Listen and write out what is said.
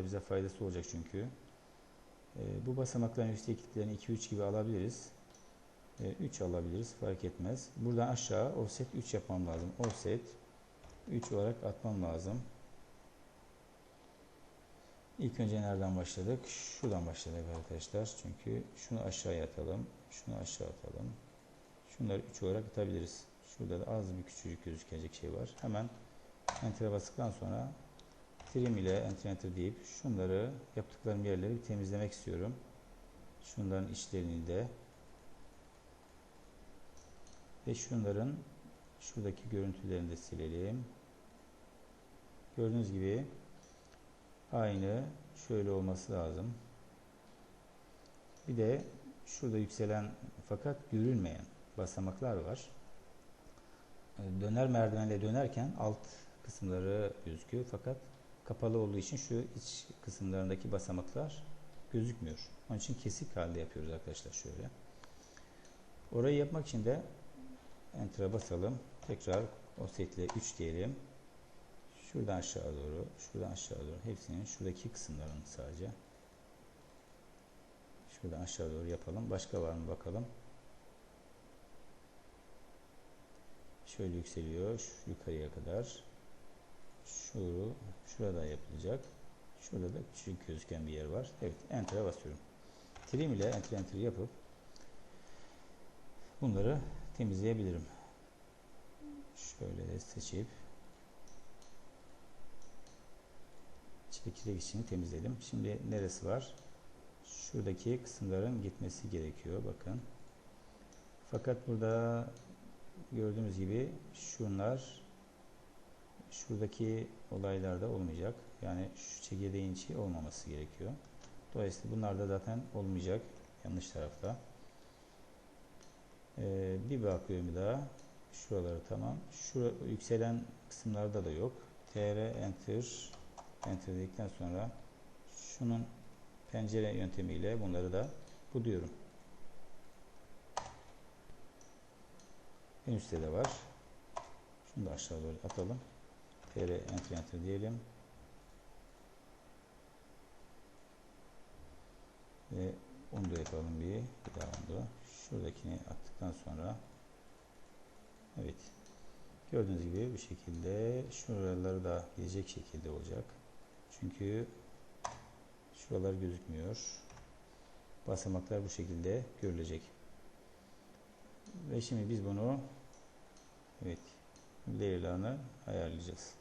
bize faydası olacak çünkü. Bu basamakların yüksekliklerini 2-3 gibi alabiliriz. 3 alabiliriz, fark etmez. Buradan aşağı offset 3 yapmam lazım. Offset 3 olarak atmam lazım. İlk önce nereden başladık? Şuradan başladık arkadaşlar. Çünkü şunu aşağıya atalım. Şunu aşağı atalım. Şunları 3 olarak atabiliriz. Şurada da az bir küçücük gözükecek şey var. Hemen Enter'e bastıktan sonra trim ile Enter deyip şunları, yaptıklarım yerleri bir temizlemek istiyorum. Şunların içlerini de ve şunların şuradaki görüntülerini de silelim. Gördüğünüz gibi aynı şöyle olması lazım. Bir de şurada yükselen fakat görülmeyen basamaklar var. Döner merdivenle dönerken alt kısımları gözüküyor fakat kapalı olduğu için şu iç kısımlarındaki basamaklar gözükmüyor. Onun için kesik halde yapıyoruz arkadaşlar şöyle. Orayı yapmak için de Enter'a basalım. Tekrar offsetle 3 diyelim. Şuradan aşağı doğru, şuradan aşağı doğru. Hepsinin şuradaki kısımların sadece. Şuradan aşağı doğru yapalım. Başka var mı bakalım. Şöyle yükseliyor. Şu yukarıya kadar. Şurada yapılacak. Şurada da küçük gözüken bir yer var. Evet. Enter'a basıyorum. Trim ile Enter yapıp bunları temizleyebilirim. Şöyle seçip çekirdek içini temizledim. Şimdi neresi var? Şuradaki kısımların gitmesi gerekiyor. Bakın. Fakat burada gördüğünüz gibi şunlar şuradaki olaylarda olmayacak. Yani şu çekirdeğin içi olmaması gerekiyor. Dolayısıyla bunlar da zaten olmayacak. Yanlış tarafta. Bir bakıyorum bir daha. Şuraları tamam. Şu yükselen kısımlarda da yok. TR Enter dedikten sonra şunun pencere yöntemiyle bunları da buluyorum. En üstte de var. Şunu da aşağı doğru atalım. TR Enter diyelim. Ve undo yapalım bir daha undo. Şuradakini attıktan sonra evet. Gördüğünüz gibi bu şekilde şuraları da gelecek şekilde olacak. Çünkü şuralar gözükmüyor. Basamaklar bu şekilde görülecek. Ve şimdi biz bunu evet layer'larını ayarlayacağız.